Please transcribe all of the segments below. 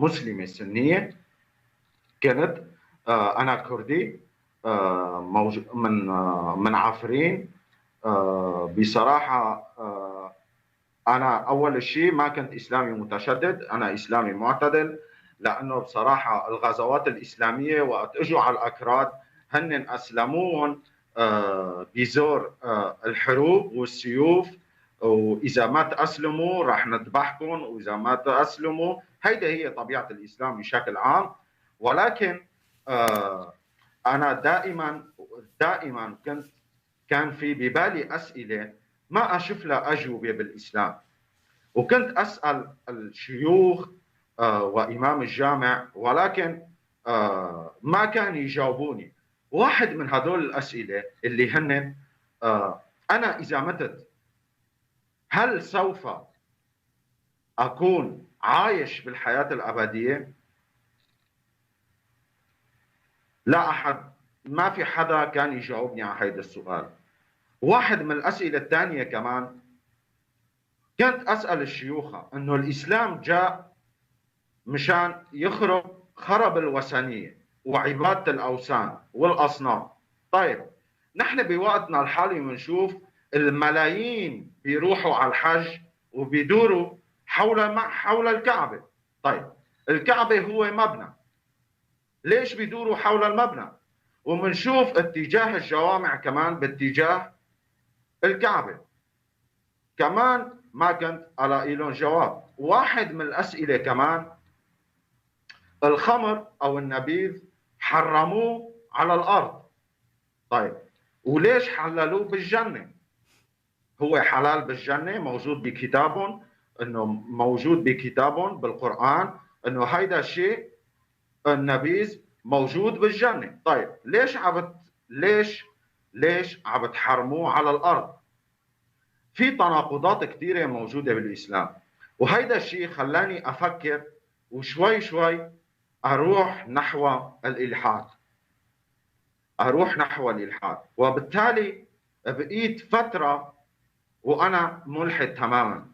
مسلمة سنية. كنت أنا كردي، من عفرين. بصراحة أنا أول شيء ما كنت إسلامي متشدد، أنا إسلامي معتدل، لأنه بصراحة الغزوات الإسلامية وقت إجوا على الأكراد هن أسلموهم بزور الحروب والسيوف، وإذا ما تأسلموا راح نذبحكم، وإذا ما تأسلموا. هيدا هي طبيعة الإسلام بشكل عام. ولكن أنا دائما كان في ببالي أسئلة ما أشوف لها أجوبة بالإسلام، وكنت أسأل الشيوخ وإمام الجامع، ولكن ما كان يجاوبوني. واحد من هدول الأسئلة اللي هن أنا إذا متت هل سوف أكون عايش بالحياة الأبدية؟ لا أحد، ما في حدا كان يجاوبني على هذا السؤال. واحد من الأسئلة الثانية كمان كنت أسأل الشيوخ أنه الإسلام جاء مشان خرب الوثنية وعبادة الأوثان والأصنام. طيب نحن بوقتنا الحالي بنشوف الملايين بيروحوا على الحج وبيدوروا حول الكعبة. طيب الكعبة هو مبنى، ليش بيدوروا حول المبنى؟ وبنشوف اتجاه الجوامع كمان باتجاه الكعبة، كمان ما كنت ألاقي لهم جواب. واحد من الأسئلة كمان، الخمر أو النبيذ حرموه على الأرض، طيب وليش حللوه بالجنة؟ هو حلال بالجنة، موجود بكتابهم، انه موجود بكتابهم بالقرآن انه هيدا الشيء النبيذ موجود بالجنة. طيب ليش عم تحرموه على الأرض؟ في تناقضات كثيرة موجودة بالإسلام، وهيدا الشيء خلاني أفكر وشوي شوي أروح نحو الإلحاد. وبالتالي بقيت فترة وأنا ملحد تماما.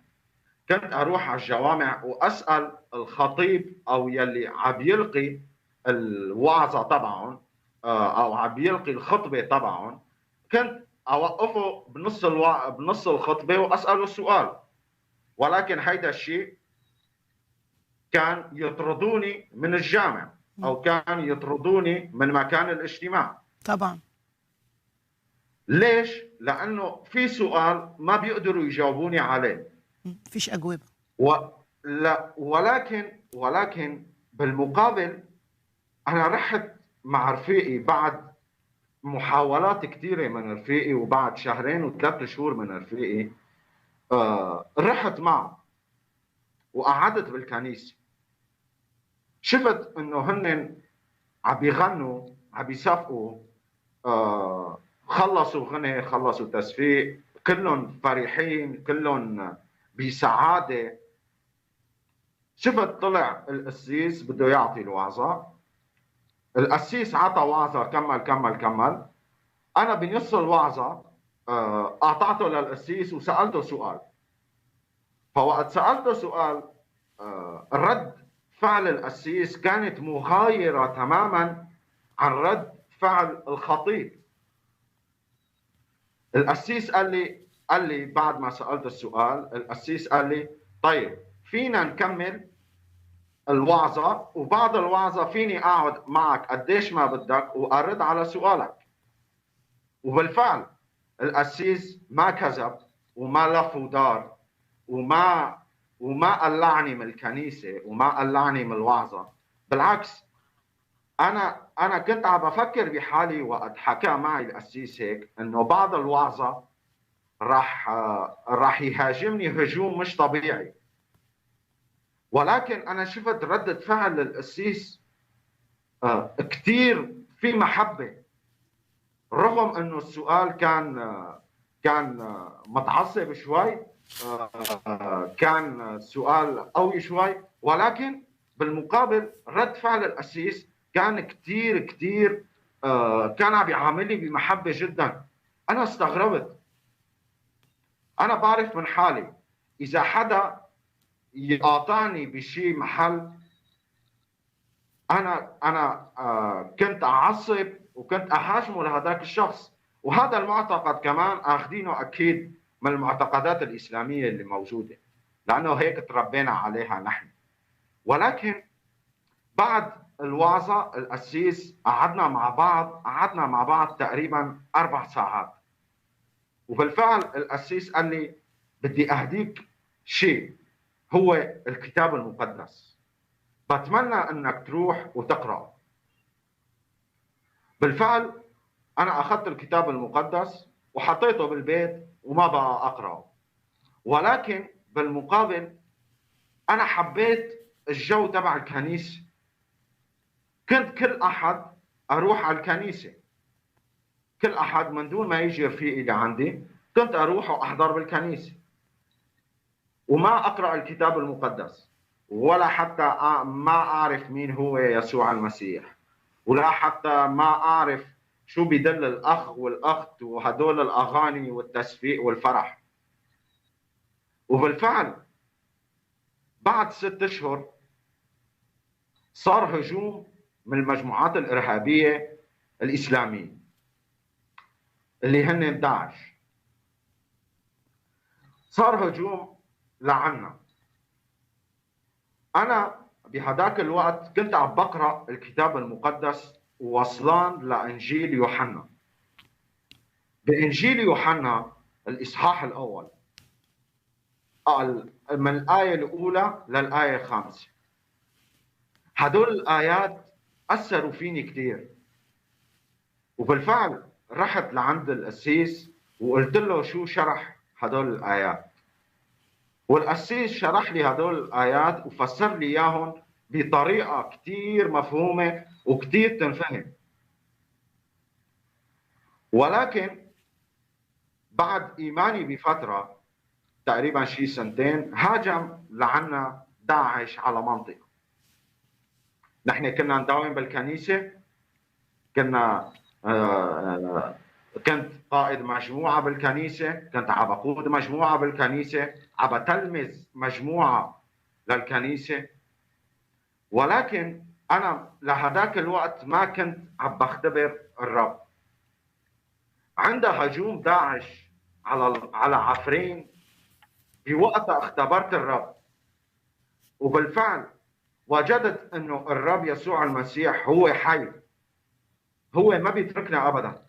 كنت أروح على الجوامع وأسأل الخطيب أو يلي عم يلقي الوعظة تبعهم أو عم يلقي الخطبة تبعهم، كنت أوقفه بنص الخطبة وأسأله سؤال، ولكن هيدا الشيء كان يطردوني من الجامع أو كان يطردوني من مكان الاجتماع. طبعا. ليش؟ لأنه في سؤال ما بيقدروا يجاوبوني عليه، فيش أجوبة. ولكن بالمقابل أنا رحت مع رفيقي بعد محاولات كثيرة من رفيقي، وبعد 2 و3 شهور من رفيقي رحت معه وقعدت بالكنيسة. شفت انه هن عم بيغنوا، عم بيصفقوا، خلصوا غنى، خلصوا تسفيق، كلهم فرحين، كلهم بسعادة. شفت طلع القسيس بده يعطي الوعظة، القسيس عطى وعظة، كمل. أنا بنص الوعظة قاطعته للقسيس وسألته سؤال. فوقت سألته سؤال رد فعل القسيس كانت مغايرة تماما عن رد فعل الخطيب. القسيس قال لي بعد ما سألت السؤال، القسيس قال لي طيب فينا نكمل الوعظة، وبعد الوعظة فيني أقعد معك قديش ما بدك وأرد على سؤالك. وبالفعل القسيس ما كذب وما لف ودار وما قلعني من الكنيسة وما قلعني من الوعظة. بالعكس، أنا كنت عم بفكر بحالي وقت حكى معي القسيس هيك إنه بعد الوعظة راح يهاجمني هجوم مش طبيعي. ولكن أنا شفت ردة فعل القسيس كتير في محبة، رغم إنه السؤال كان متعصب شوي، كان سؤال قوي شوي، ولكن بالمقابل رد فعل القسيس كان كتير كان عم يعاملني بمحبة جدا. أنا استغربت. أنا بعرف من حالي إذا حدا يقاطعني بشي محل انا كنت اعصب وكنت احاكمه لهذاك الشخص. وهذا المعتقد كمان اخذينه اكيد من المعتقدات الاسلاميه اللي موجوده، لانه هيك تربينا عليها نحن. ولكن بعد الوعظه القسيس قعدنا مع بعض تقريبا 4 ساعات. وبالفعل القسيس قال لي بدي اهديك شيء، هو الكتاب المقدس، بتمنى انك تروح وتقرأ. بالفعل انا اخذت الكتاب المقدس وحطيته بالبيت وما بقى اقرأه. ولكن بالمقابل انا حبيت الجو تبع الكنيسة. كنت كل احد اروح على الكنيسة، كل احد من دون ما يجي رفيقي لعندي كنت اروح واحضر بالكنيسة وما اقرأ الكتاب المقدس، ولا حتى ما اعرف مين هو يسوع المسيح، ولا حتى ما اعرف شو بيدل الاخ والاخت وهدول الاغاني والتصفيق والفرح. وبالفعل بعد 6 اشهر صار هجوم من المجموعات الارهابيه الاسلاميه اللي هن داعش. صار هجوم لعنا. انا بهداك الوقت كنت عم بقرا الكتاب المقدس ووصلان لانجيل يوحنا. بانجيل يوحنا الاصحاح الاول من الآية الأولى للآية الخامسة، هدول الآيات أثروا فيني كثير. وبالفعل رحت لعند القسيس وقلت له شو شرح هدول الآيات. والقسيس شرح لي هدول الآيات وفسر لي إياهم بطريقة كثير مفهومة وكثير تنفهم. ولكن بعد إيماني بفترة تقريبا شي 2 سنين هاجم لعنا داعش على منطقة. نحن كنا نداوم بالكنيسة، كنا كنت قائد مجموعة بالكنيسة، كنت عم بقود مجموعة بالكنيسة، عم بتلمذ مجموعة للكنيسة. ولكن أنا لهداك الوقت ما كنت عم بختبر الرب. عند هجوم داعش على عفرين بوقتها اختبرت الرب. وبالفعل وجدت انه الرب يسوع المسيح هو حي، هو ما بيتركنا ابدا.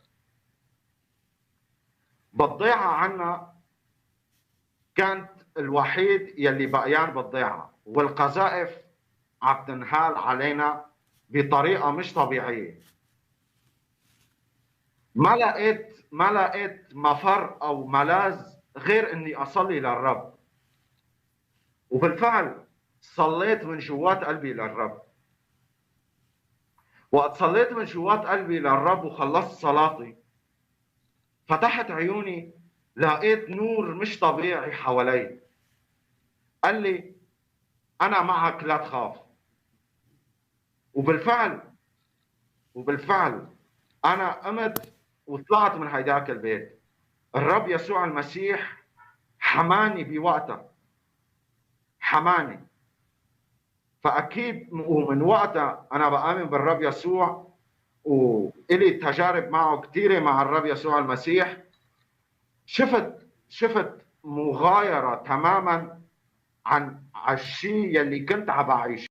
بالضيعه عنا كانت الوحيد يلي بقيان بالضيعه، والقذائف عم تنهال علينا بطريقه مش طبيعيه. ما لقيت مفر او ملاذ غير اني اصلي للرب. وبالفعل صليت من جوات قلبي للرب. وقت صليت من جوات قلبي للرب وخلصت صلاتي، فتحت عيوني لقيت نور مش طبيعي حوالي. قال لي أنا معك لا تخاف. وبالفعل أنا قمت وطلعت من هيداك البيت. الرب يسوع المسيح حماني بوقتها، حماني. فأكيد ومن وقتها أنا بآمن بالرب يسوع، وإلي تجارب معه كثيرة مع الرب يسوع المسيح. شفت مغايرة تماما عن الشيء يلي كنت عم بعيشه.